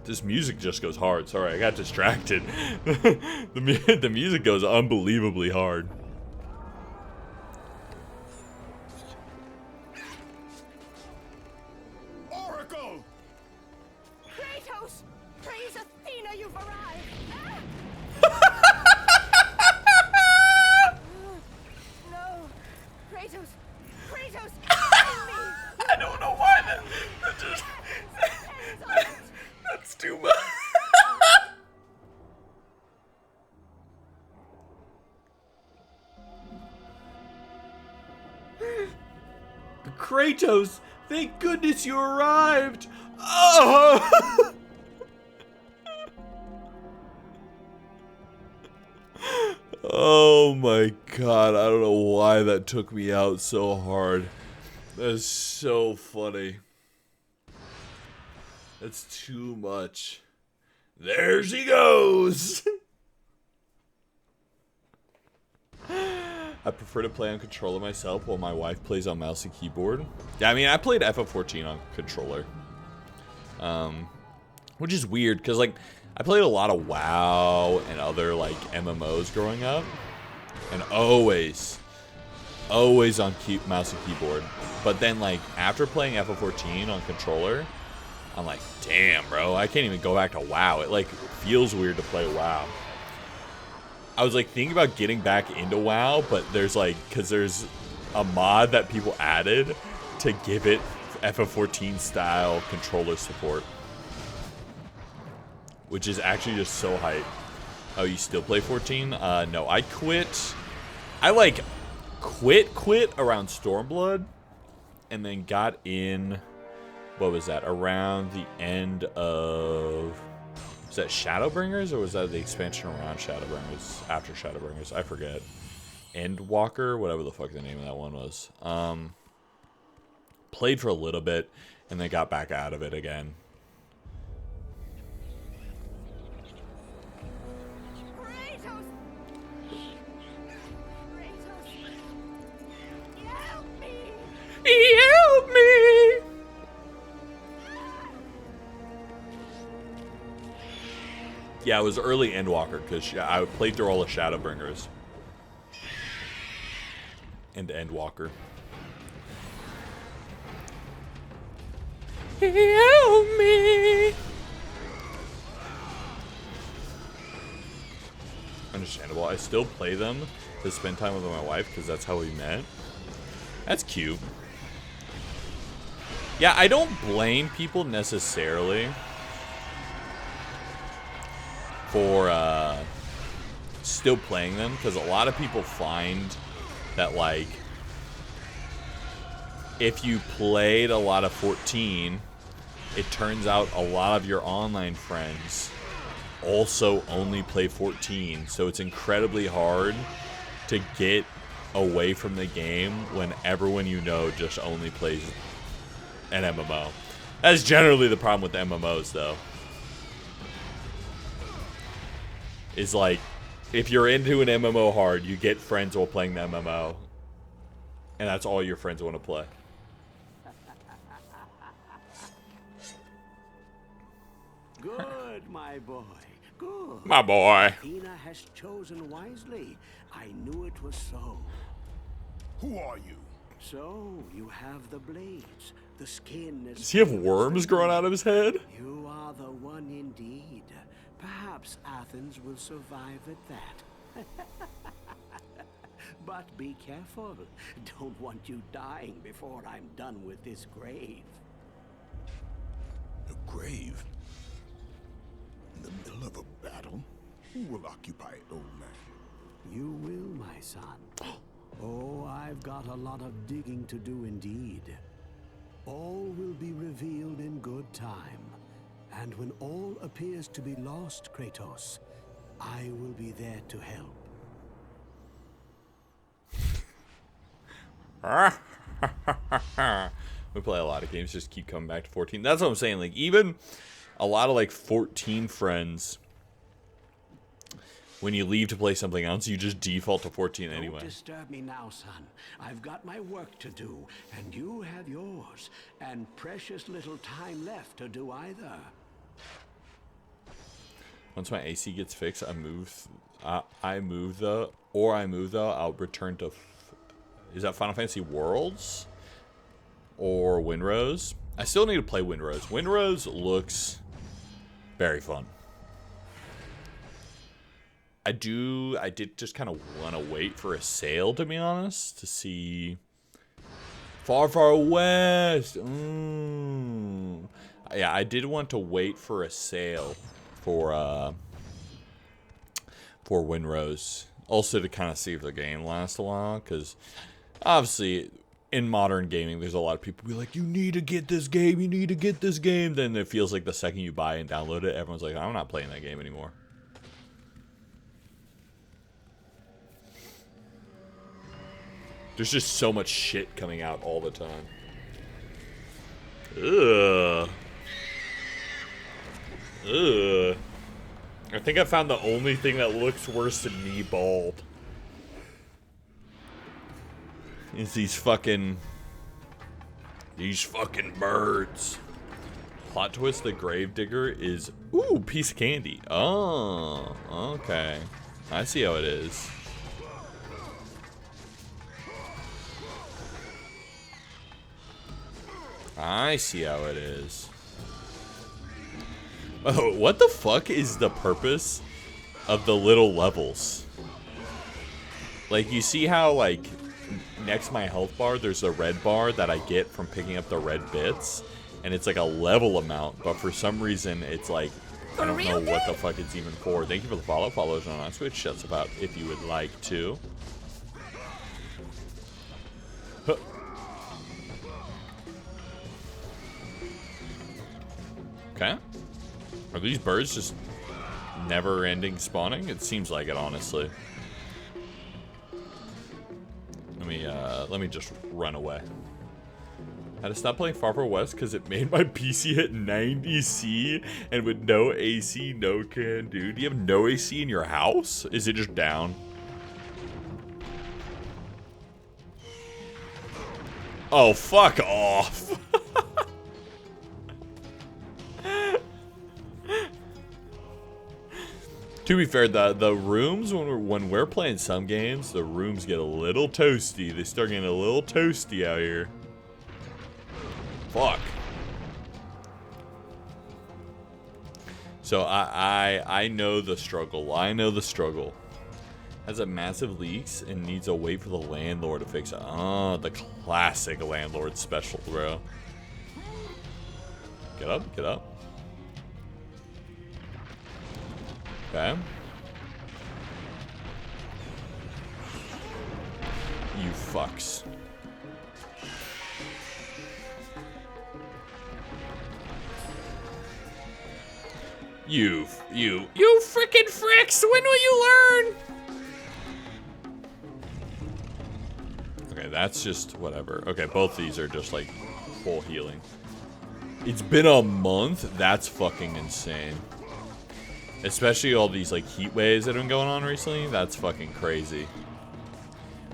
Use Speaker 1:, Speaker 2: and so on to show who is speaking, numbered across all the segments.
Speaker 1: This music just goes hard. Sorry, I got distracted. The music goes unbelievably hard.
Speaker 2: Oracle!
Speaker 3: Kratos! Praise Athena, you've arrived! No! Kratos! Kratos! Help me!
Speaker 1: I don't know why that just... That's too much. Kratos, thank goodness you arrived. Oh! Oh my god, I don't know why that took me out so hard. That's so funny. That's too much. There she goes! I prefer to play on controller myself while my wife plays on mouse and keyboard. Yeah, I mean, I played FF14 on controller. Which is weird, because, like, I played a lot of WoW and other, like, MMOs growing up. And always on mouse and keyboard. But then, like, after playing FF14 on controller, I'm like, damn, bro, I can't even go back to WoW. It, like, feels weird to play WoW. I was, like, thinking about getting back into WoW, but there's, like, because there's a mod that people added to give it FF14 style controller support. Which is actually just so hype. Oh, you still play 14? No, I quit. I, like, quit around Stormblood. And then got in, what was that? Around the end of, was that Shadowbringers? Or was that the expansion around Shadowbringers? After Shadowbringers? I forget. Endwalker? Whatever the fuck the name of that one was. Played for a little bit. And then got back out of it again. Help me! Yeah, it was early Endwalker, because I played through all the Shadowbringers. And Endwalker. Help me! Understandable. I still play them to spend time with my wife, because that's how we met. That's cute. Yeah, I don't blame people necessarily for still playing them, because a lot of people find that, like, if you played a lot of 14, it turns out a lot of your online friends also only play 14, so it's incredibly hard to get away from the game when everyone you know just only plays an MMO. That's generally the problem with MMOs, though. Is like, if you're into an MMO hard, you get friends while playing the MMO. And that's all your friends want to play.
Speaker 4: Good, my boy. Good.
Speaker 1: My boy.
Speaker 4: Athena has chosen wisely. I knew it was so.
Speaker 2: Who are you?
Speaker 4: So, you have the blades. The skin is...
Speaker 1: Does he have worms growing out of his head?
Speaker 4: You are the one indeed. Perhaps Athens will survive at that. But be careful. Don't want you dying before I'm done with this grave.
Speaker 2: A grave? In the middle of a battle? Who will occupy it, old man?
Speaker 4: You will, my son. Oh, I've got a lot of digging to do indeed. All will be revealed in good time. And when all appears to be lost, Kratos, I will be there to help.
Speaker 1: We play a lot of games, just keep coming back to 14. That's what I'm saying. Like, even a lot of, like, 14 friends, when you leave to play something else, you just default to 14 anyway.
Speaker 4: Don't disturb me now, son. I've got my work to do, and you have yours, and precious little time left to do either.
Speaker 1: Once my AC gets fixed, I move though, I'll return to, is that Final Fantasy Worlds? Or Windrose? I still need to play Windrose. Windrose looks very fun. I did just kind of want to wait for a sale, to be honest, to see Far Far West. Yeah, I did want to wait for a sale for Windrose. Also to kind of see if the game lasts a while, because obviously in modern gaming, there's a lot of people be like, you need to get this game, you need to get this game. Then it feels like the second you buy and download it, everyone's like, I'm not playing that game anymore. There's just so much shit coming out all the time. Ugh. Ugh. I think I found the only thing that looks worse than me bald. Is these fucking birds. Plot twist, the Gravedigger is, ooh, piece of candy. Oh, okay. I see how it is. I see how it is. Oh, what the fuck is the purpose of the little levels? Like, you see how, like, next to my health bar, there's a red bar that I get from picking up the red bits, and it's like a level amount, but for some reason, it's like, I don't know what the fuck it's even for. Thank you for the follow. Follows on Twitch. That's about if you would like to. Huh. Okay. Are these birds just never-ending spawning? It seems like it, honestly. Let me just run away. I had to stop playing Far Far West because it made my PC hit 90C, and with no AC, no can do. Do you have no AC in your house? Is it just down? Oh, fuck off. To be fair, the rooms, when we're playing some games, the rooms get a little toasty. They start getting a little toasty out here. Fuck. So I know the struggle. I know the struggle. Has a massive leaks and needs to wait for the landlord to fix it. Oh, the classic landlord special, bro. Get up, get up. Okay. You fucks. You frickin' fricks! When will you learn? Okay, that's just whatever. Okay, both these are just like full healing. It's been a month? That's fucking insane. Especially all these like heat waves that have been going on recently. That's fucking crazy.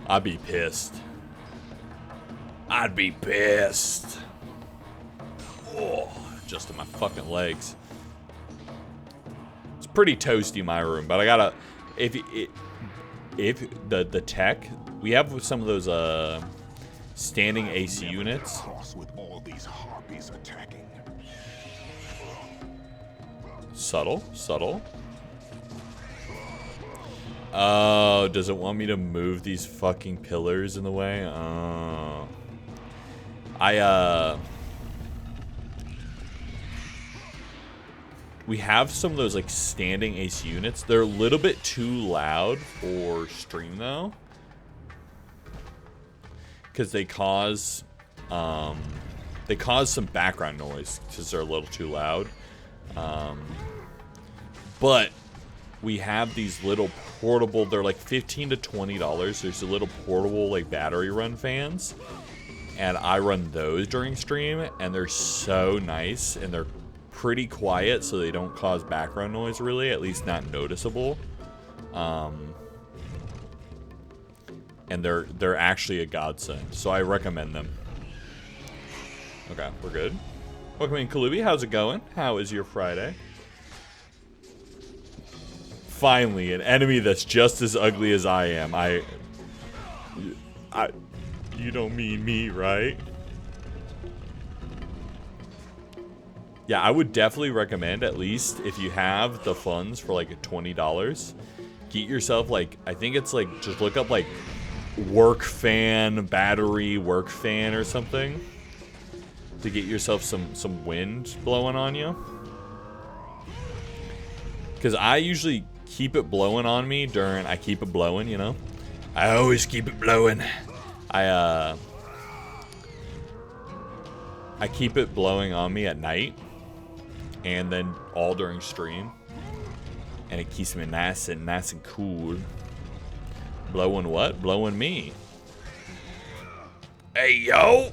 Speaker 1: I'd be pissed. I'd be pissed. Oh, just in my fucking legs. It's pretty toasty my room, but I gotta. If the tech, we have some of those standing AC units.
Speaker 2: With all these harpies attacking.
Speaker 1: Subtle, subtle. Oh, does it want me to move these fucking pillars in the way? Oh. We have some of those like standing AC units. They're a little bit too loud for stream though. Because they cause some background noise because they're a little too loud. But we have these little portable, they're like $15 to $20. There's a little portable like battery run fans, and I run those during stream, and they're so nice, and they're pretty quiet, so they don't cause background noise really, at least not noticeable. And they're actually a godsend, so I recommend them. Okay, we're good. Welcome in, Kalubi. How's it going? How is your Friday? Finally, an enemy that's just as ugly as I am. You don't mean me, right? Yeah, I would definitely recommend, at least if you have the funds for like $20, get yourself like, I think it's like, just look up like work fan, battery work fan or something to get yourself some wind blowing on you. Because I usually keep it blowing on me during, I keep it blowing, you know? I always keep it blowing. I keep it blowing on me at night and then all during stream. And it keeps me nice and cool. Blowing what? Blowing me. Hey, yo!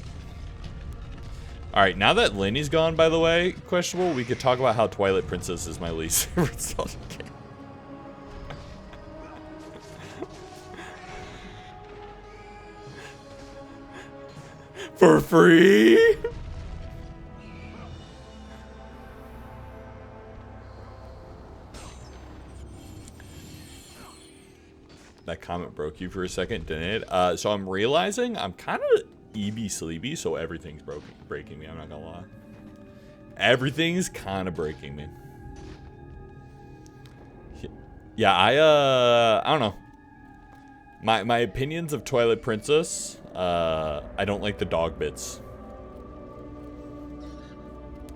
Speaker 1: Alright, now that Lenny's gone, by the way, questionable, we could talk about how Twilight Princess is my least favorite Zelda game. For free? That comment broke you for a second, didn't it? So I'm realizing I'm kind of EB sleepy, so everything's breaking me, I'm not gonna lie. Everything's kind of breaking me. Yeah, I don't know. My opinions of Twilight Princess, I don't like the dog bits.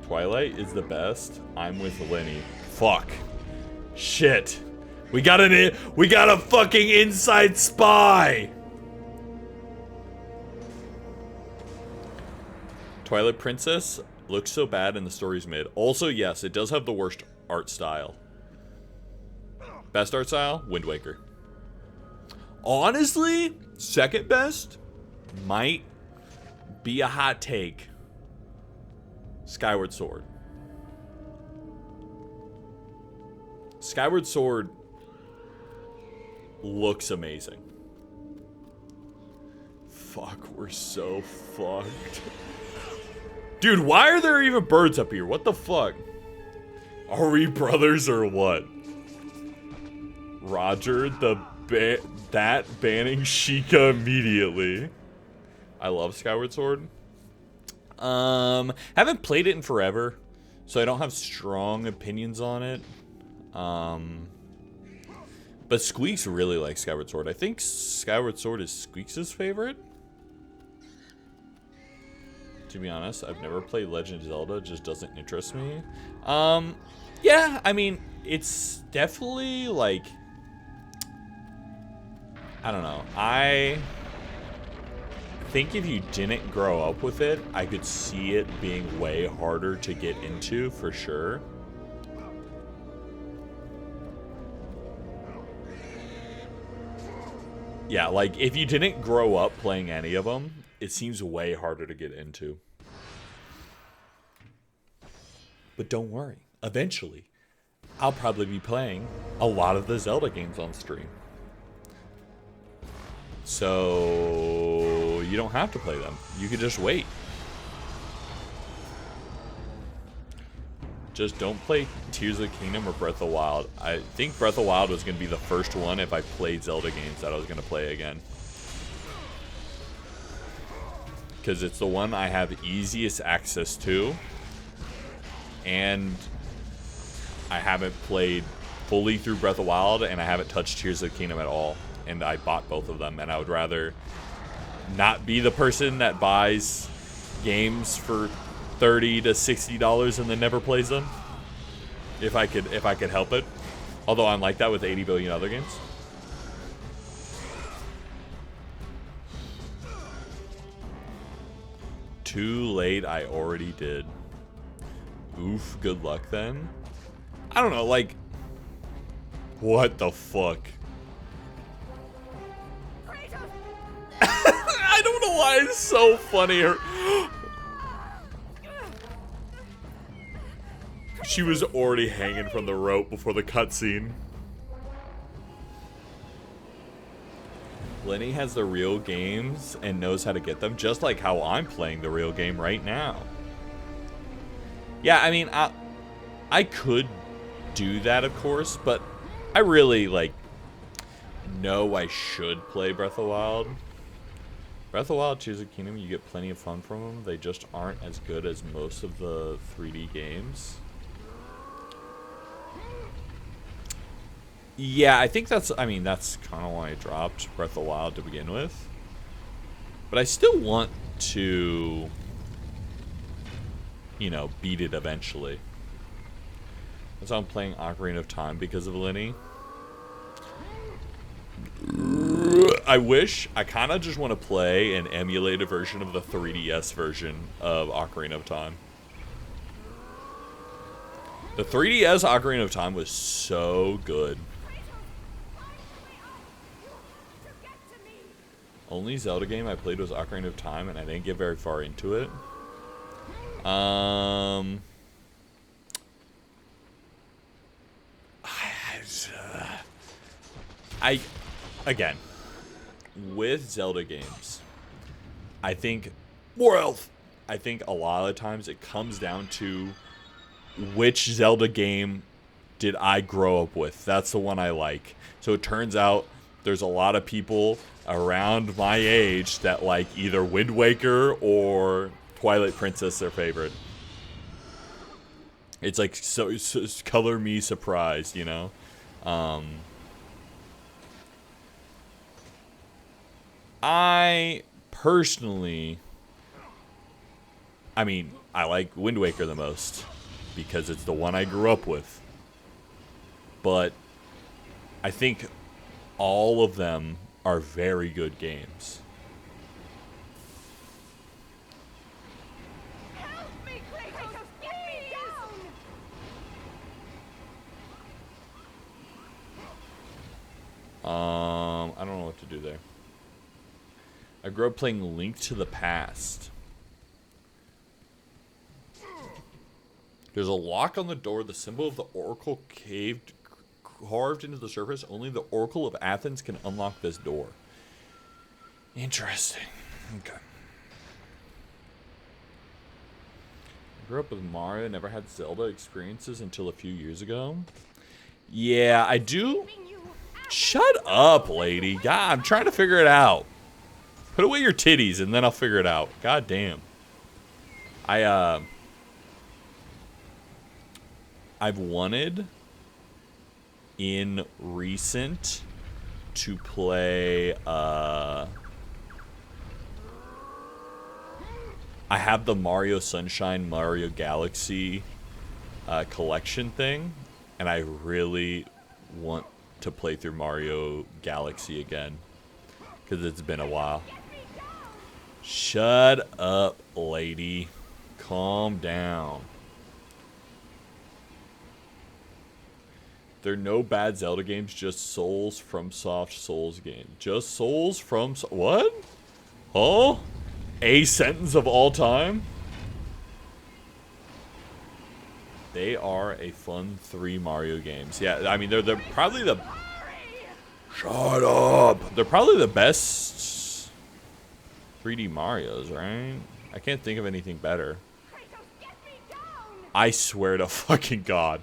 Speaker 1: Twilight is the best. I'm with Lenny. Fuck. Shit. We got a fucking inside spy. Twilight Princess looks so bad and the story's mid. Also, yes, it does have the worst art style. Best art style? Wind Waker. Honestly, second best might be a hot take. Skyward Sword. Skyward Sword looks amazing. Fuck, we're so fucked. Dude, why are there even birds up here? What the fuck? Are we brothers or what? Roger, that banning Sheikah immediately. I love Skyward Sword. Haven't played it in forever, so I don't have strong opinions on it. But Squeaks really likes Skyward Sword. I think Skyward Sword is Squeaks' favorite. To be honest, I've never played Legend of Zelda. It just doesn't interest me. Yeah, I mean, it's definitely like, I don't know. I think if you didn't grow up with it, I could see it being way harder to get into for sure. Yeah, like if you didn't grow up playing any of them, it seems way harder to get into. But don't worry, eventually, I'll probably be playing a lot of the Zelda games on stream. So you don't have to play them. You could just wait. Just don't play Tears of the Kingdom or Breath of the Wild. I think Breath of the Wild was going to be the first one if I played Zelda games that I was going to play again. Because it's the one I have easiest access to. And I haven't played fully through Breath of the Wild, and I haven't touched Tears of the Kingdom at all. And I bought both of them, and I would rather not be the person that buys games for $30 to $60 and then never plays them. If I could help it. Although I'm like that with 80 billion other games. Too late, I already did. Oof, good luck then. I don't know, like, what the fuck? I don't know why it's so funny. She was already hanging from the rope before the cutscene. Lenny has the real games and knows how to get them, just like how I'm playing the real game right now. Yeah, I mean, I could do that, of course, but I really, like, know I should play Breath of the Wild. Breath of the Wild, Tears of the Kingdom, you get plenty of fun from them. They just aren't as good as most of the 3D games. Yeah, I think that's, I mean, that's kind of why I dropped Breath of the Wild to begin with. But I still want to, you know, beat it eventually. That's why I'm playing Ocarina of Time because of Lenny. I wish, I kind of just want to play an emulated version of the 3DS version of Ocarina of Time. The 3DS Ocarina of Time was so good. Only Zelda game I played was Ocarina of Time, and I didn't get very far into it. Again, with Zelda games, I think more health. I think a lot of times it comes down to which Zelda game did I grow up with. That's the one I like. So it turns out there's a lot of people around my age that like either Wind Waker or Twilight Princess their favorite. It's like so color me surprised, you know. I personally, I mean, I like Wind Waker the most because it's the one I grew up with. But I think all of them are very good games.
Speaker 3: Help me, Kratos! Get me down!
Speaker 1: I don't know what to do there. I grew up playing Link to the Past. There's a lock on the door, the symbol of the Oracle carved into the surface. Only the Oracle of Athens can unlock this door. Interesting. Okay. I grew up with Mario, never had Zelda experiences until a few years ago. Yeah, I do. Shut up, lady. God, I'm trying to figure it out. Put away your titties and then I'll figure it out. God damn. I've wanted in recent to play I have the Mario Sunshine Mario Galaxy collection thing, and I really want to play through Mario Galaxy again because it's been a while. Shut up, lady. Calm down. There are no bad Zelda games, just Souls from Soft Souls game. Just Souls from what? Huh? A sentence of all time? They are a fun 3 Mario games. Yeah, I mean they're probably the Shut up. They're probably the best 3D Marios, right? I can't think of anything better. I swear to fucking God.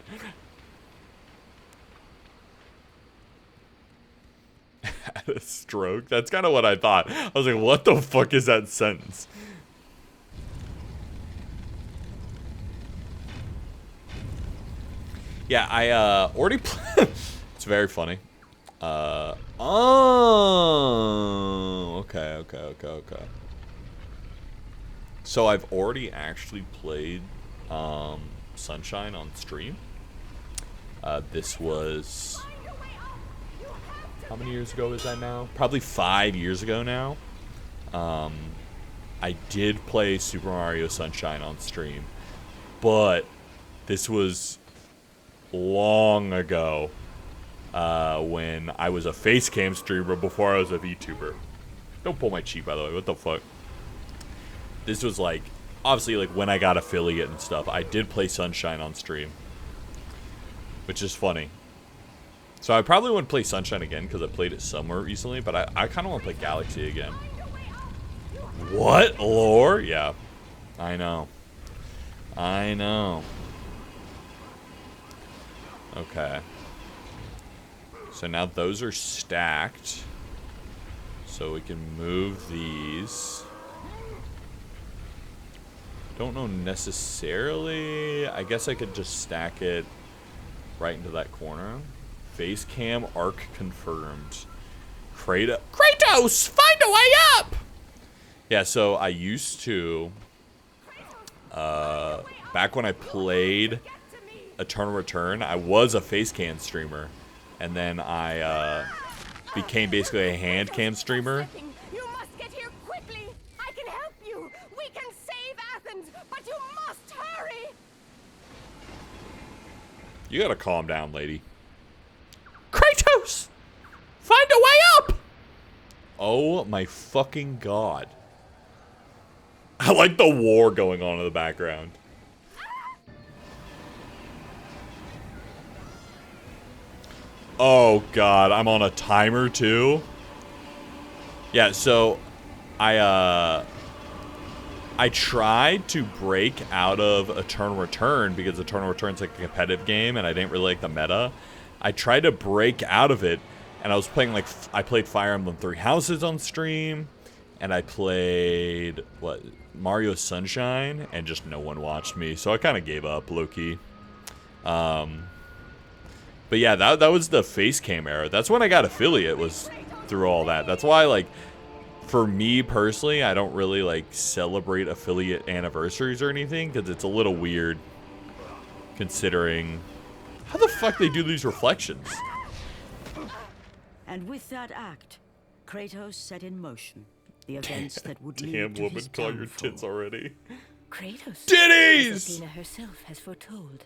Speaker 1: Had a stroke? That's kind of what I thought. I was like, what the fuck is that sentence? Yeah, I already played. It's very funny. Oh, okay. So I've already actually played Sunshine on stream. This was, how many years ago is that now? Probably 5 years ago now. I did play Super Mario Sunshine on stream, but this was long ago. When I was a Facecam streamer before I was a VTuber. Don't pull my cheek, by the way. What the fuck? This was like, obviously, like when I got affiliate and stuff, I did play Sunshine on stream, which is funny. So I probably wouldn't play Sunshine again because I played it somewhere recently, but I kind of want to play Galaxy again. What? Lore? Yeah. I know. Okay. So now those are stacked. So we can move these. Don't know necessarily. I guess I could just stack it right into that corner. Face cam arc confirmed. Kratos, find a way up! Yeah, so I used to, back when I played Eternal Return, I was a face cam streamer. And then I became basically a hand cam streamer.
Speaker 3: You must get here quickly. I can help you. We can save Athens, but you must hurry.
Speaker 1: You gotta calm down, lady. Kratos! Find a way up! Oh my fucking god. I like the war going on in the background. Oh god, I'm on a timer too. Yeah, so I tried to break out of Eternal Return because Eternal Return's like a competitive game and I didn't really like the meta. I tried to break out of it and I was playing like I played Fire Emblem Three Houses on stream and I played Mario Sunshine and just no one watched me, so I kind of gave up low-key. But yeah, that was the face cam era. That's when I got affiliate, was through all that. That's why, like, for me personally, I don't really like celebrate affiliate anniversaries or anything because it's a little weird considering how the fuck they do these reflections.
Speaker 5: And with that act, Kratos set in motion the events that would lead
Speaker 1: Damn,
Speaker 5: to
Speaker 1: woman,
Speaker 5: his
Speaker 1: call your
Speaker 5: downfall.
Speaker 1: tits already.
Speaker 6: Kratos.
Speaker 1: Titties!
Speaker 6: As Athena herself has foretold.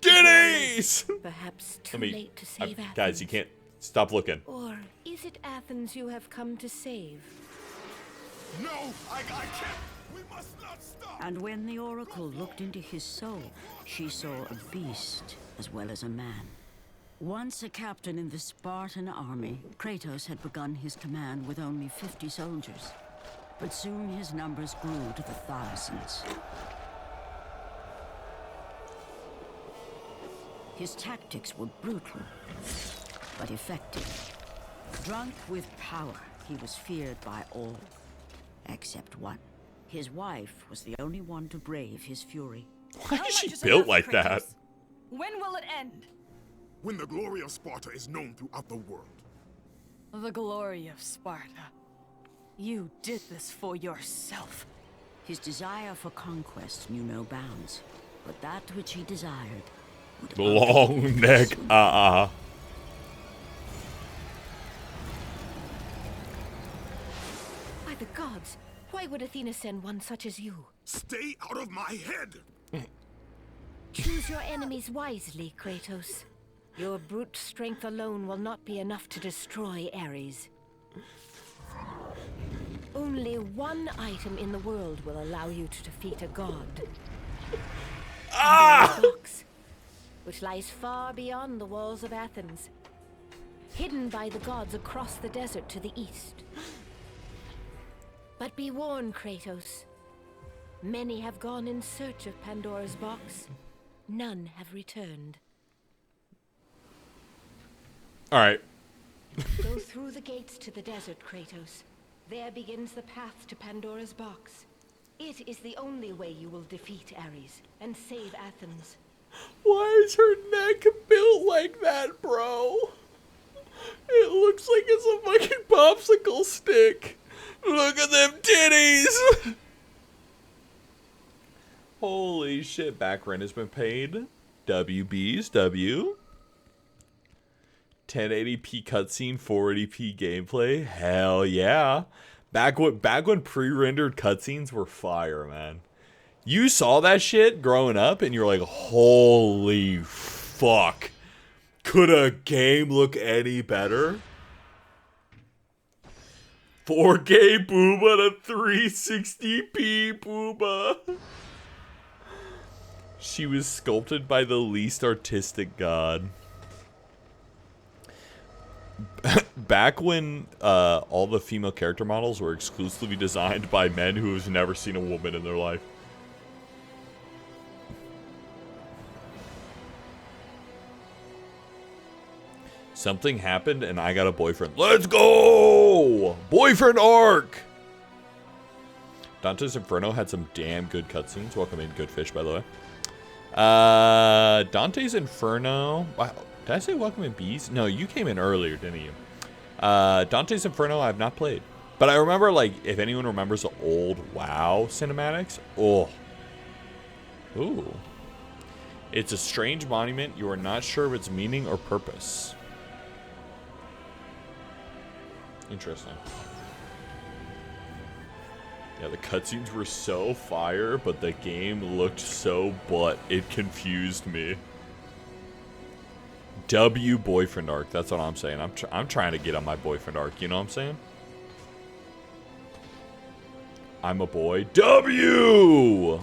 Speaker 1: Titties!
Speaker 6: Perhaps too late to save Athens.
Speaker 1: Guys, you can't stop looking.
Speaker 6: Or is it Athens you have come to save?
Speaker 2: No, I can't. We must not stop.
Speaker 5: And when the Oracle looked into his soul, she saw a beast as well as a man. Once a captain in the Spartan army, Kratos had begun his command with only 50 soldiers. But soon his numbers grew to the thousands. His tactics were brutal, but effective. Drunk with power, he was feared by all, except one. His wife was the only one to brave his fury.
Speaker 1: Why is she built like that?
Speaker 3: When will it end?
Speaker 2: When the glory of Sparta is known throughout the world.
Speaker 3: The glory of Sparta. You did this for yourself.
Speaker 5: His desire for conquest knew no bounds, but that which he desired would
Speaker 1: Long neck,
Speaker 5: By
Speaker 6: the gods, why would Athena send one such as you?
Speaker 2: Stay out of my head!
Speaker 6: Choose your enemies wisely, Kratos. Your brute strength alone will not be enough to destroy Ares. Only one item in the world will allow you to defeat a god. Pandora's box, which lies far beyond the walls of Athens, hidden by the gods across the desert to the east. But be warned, Kratos. Many have gone in search of Pandora's box. None have returned.
Speaker 1: Alright.
Speaker 6: Go through the gates to the desert, Kratos. There begins the path to Pandora's box. It is the only way you will defeat Ares and save Athens.
Speaker 1: Why is her neck built like that, bro? It looks like it's a fucking popsicle stick. Look at them titties! Holy shit, back rent has been paid. WB's W. 1080p cutscene, 480p gameplay. Hell yeah. Back when pre-rendered cutscenes were fire, man. You saw that shit growing up and you're like, holy fuck. Could a game look any better? 4K Booba to 360p Booba. She was sculpted by the least artistic god. Back when all the female character models were exclusively designed by men who have never seen a woman in their life. Something happened and I got a boyfriend. Let's go! Boyfriend arc! Dante's Inferno had some damn good cutscenes. Welcome in, Good Fish, by the way. Dante's Inferno. Wow. Did I say welcome in, Bees? No, you came in earlier, didn't you? Dante's Inferno I have not played. But I remember, like, if anyone remembers the old WoW cinematics. Oh. Ooh. It's a strange monument. You are not sure of its meaning or purpose. Interesting. Yeah, the cutscenes were so fire, but the game looked so butt. It confused me. W boyfriend arc. That's what I'm saying. I'm trying to get on my boyfriend arc. You know what I'm saying? I'm a boy. W!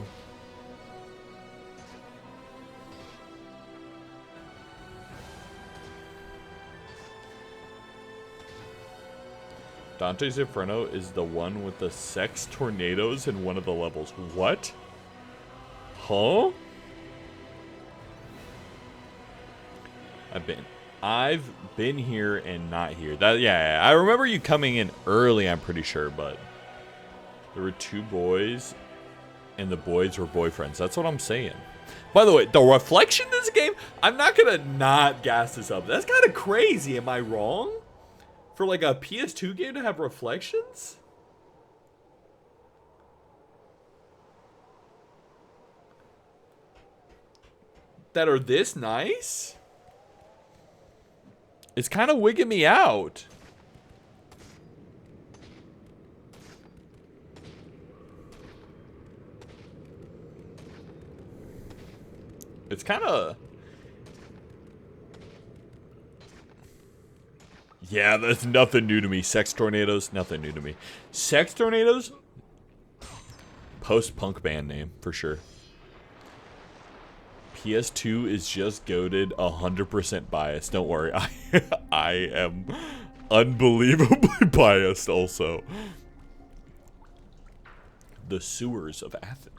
Speaker 1: Dante's Inferno is the one with the sex tornadoes in one of the levels. What? Huh? I've been here and not here. Yeah, I remember you coming in early, I'm pretty sure, but there were 2 boys and the boys were boyfriends. That's what I'm saying. By the way, the reflection in this game, I'm not gonna not gas this up. That's kind of crazy. Am I wrong? For like a PS2 game to have reflections? That are this nice? It's kind of wigging me out. It's kind of... Yeah, that's nothing new to me. Sex tornadoes, nothing new to me. Sex tornadoes? Post-punk band name, for sure. PS2 is just goated 100% biased. Don't worry. I am unbelievably biased also. The sewers of Athens.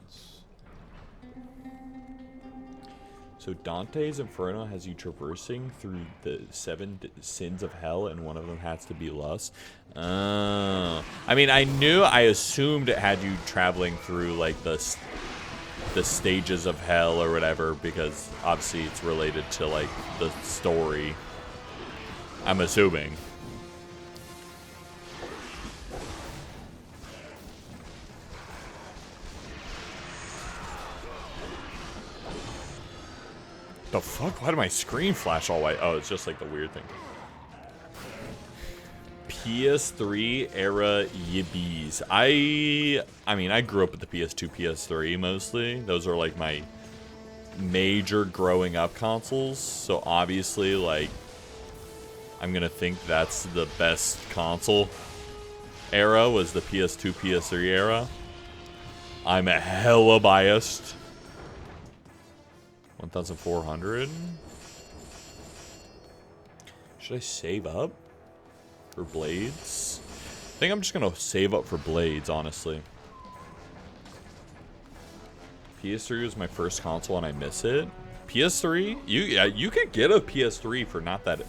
Speaker 1: So Dante's Inferno has you traversing through the 7 sins of hell, and one of them has to be lust. I mean, I assumed it had you traveling through like the stages of hell or whatever, because obviously it's related to like the story. I'm assuming. The fuck? Why did my screen flash all white? Oh, it's just like the weird thing. PS3 era yibbies. I mean, I grew up with the PS2, PS3 mostly. Those are like my major growing up consoles. So obviously, like, I'm gonna think that's the best console era was the PS2, PS3 era. I'm a hella biased. 1,400. Should I save up for blades? I think I'm just gonna save up for blades, honestly. PS3 was my first console and I miss it. PS3, you could get a PS3 for not that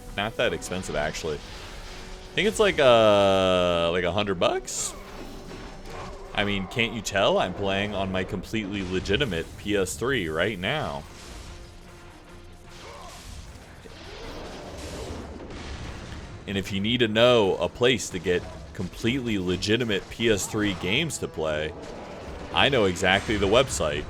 Speaker 1: expensive actually. I think it's like $100. I mean, can't you tell I'm playing on my completely legitimate PS3 right now? And if you need to know a place to get completely legitimate PS3 games to play, I know exactly the website.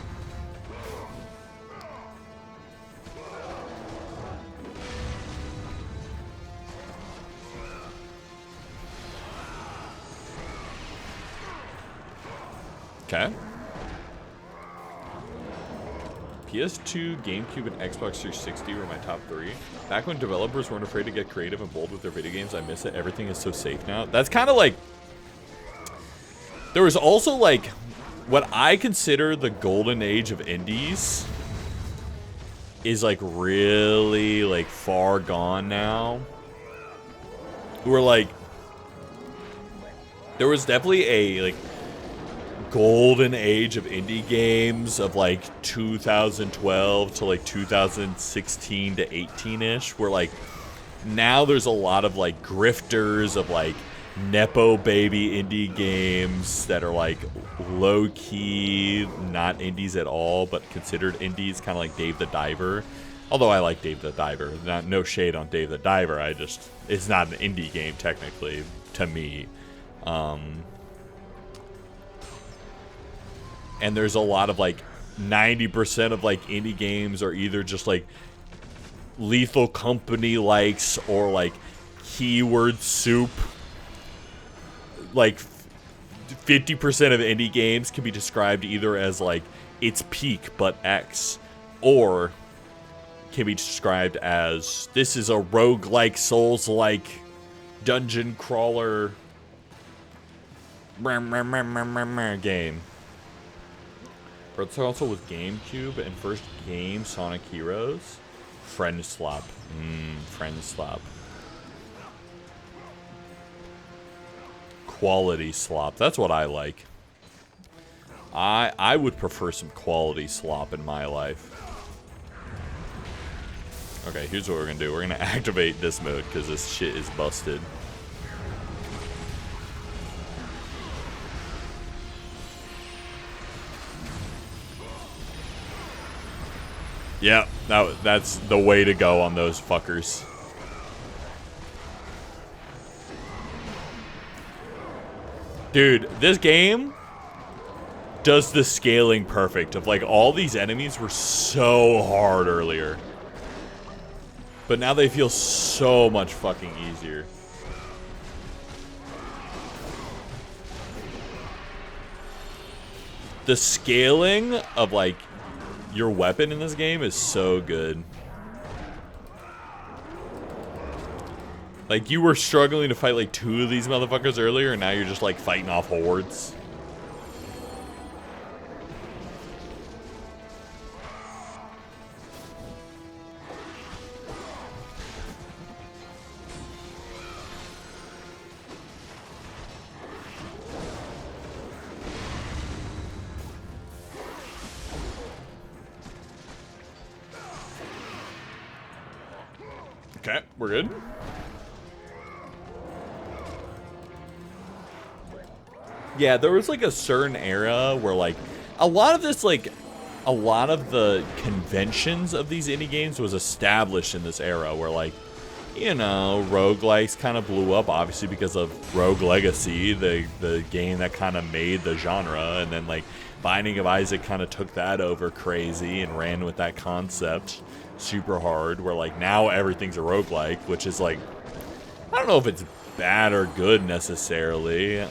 Speaker 1: Okay. PS2, GameCube, and Xbox 360 were my top 3. Back when developers weren't afraid to get creative and bold with their video games, I miss it. Everything is so safe now. That's kind of like... There was also, like, what I consider the golden age of indies is, like, really, like, far gone now. Where, like... There was definitely a, like... golden age of indie games of like 2012 to like 2016 to 18ish, where like now there's a lot of like grifters of like nepo baby indie games that are like low key, not indies at all, but considered indies, kind of like Dave the Diver. Although I like Dave the Diver, no shade on Dave the Diver. It's not an indie game technically to me. And there's a lot of like 90% of like indie games are either just like Lethal Company likes or like Keyword Soup. Like 50% of indie games can be described either as like its peak but X, or can be described as this is a roguelike, Souls-like dungeon crawler game. But it's also with GameCube and first game Sonic Heroes. Friend Slop. Friend Slop. Quality slop. That's what I like. I would prefer some quality slop in my life. Okay, here's what we're gonna do. We're gonna activate this mode because this shit is busted. Yeah, that's the way to go on those fuckers. Dude, this game does the scaling perfect of like all these enemies were so hard earlier. But now they feel so much fucking easier. The scaling of like your weapon in this game is so good. Like you were struggling to fight like 2 of these motherfuckers earlier and now you're just like fighting off hordes. Okay, we're good. Yeah, there was like a certain era where like a lot of this like a lot of the conventions of these indie games was established in this era where like, you know, roguelikes kind of blew up obviously because of Rogue Legacy, the game that kind of made the genre, and then like Binding of Isaac kind of took that over crazy and ran with that concept super hard, where like now everything's a roguelike, which is like, I don't know if it's bad or good necessarily.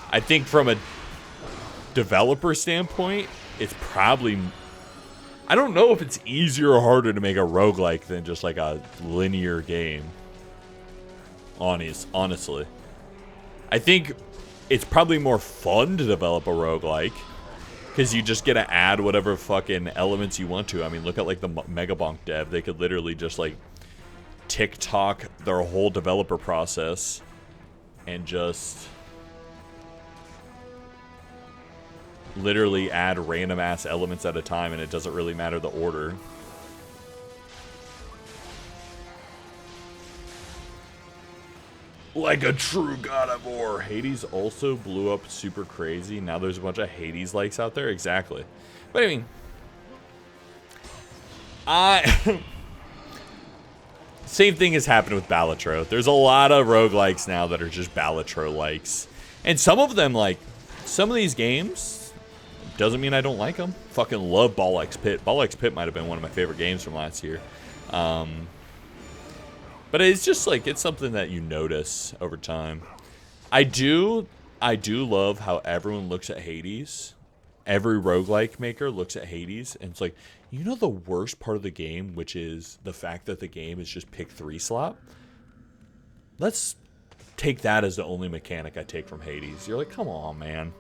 Speaker 1: I think from a developer standpoint, it's probably, I don't know if it's easier or harder to make a roguelike than just like a linear game. Honestly. I think it's probably more fun to develop a roguelike because you just get to add whatever fucking elements you want to. I mean, look at like the Megabonk dev. They could literally just like TikTok their whole developer process and just literally add random ass elements at a time, and it doesn't really matter the order. Like a true God of War. Hades also blew up super crazy. Now there's a bunch of Hades likes out there. Exactly. But I mean, same thing has happened with Balatro. There's a lot of roguelikes now that are just Balatro likes. And some of them, like, some of these games, doesn't mean I don't like them. Fucking love Ball X Pit. Ball X Pit might have been one of my favorite games from last year. But it's just like, it's something that you notice over time. I do love how everyone looks at Hades. Every roguelike maker looks at Hades, and it's like, you know the worst part of the game, which is the fact that the game is just pick 3 slot? Let's take that as the only mechanic I take from Hades. You're like, come on, man.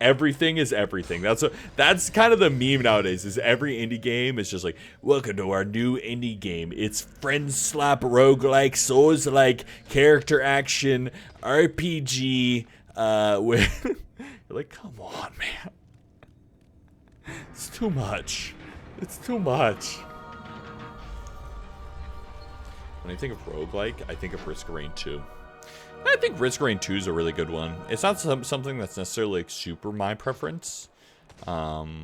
Speaker 1: Everything is everything. That's kind of the meme nowadays, is every indie game is just like, welcome to our new indie game. It's friend slap, roguelike, Souls-like, character action, RPG, with... You're like, come on, man. It's too much. It's too much. When I think of roguelike, I think of Risk of Rain 2. I think Risk of Rain 2 is a really good one. It's not something that's necessarily like super my preference. But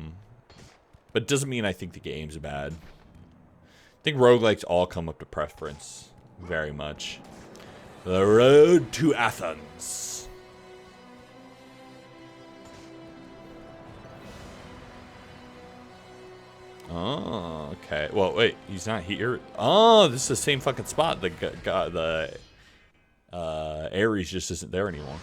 Speaker 1: it doesn't mean I think the game's bad. I think roguelikes all come up to preference. Very much. The Road to Athens. Oh, okay. Well, wait, he's not here. Oh, this is the same fucking spot. The Ares just isn't there anymore.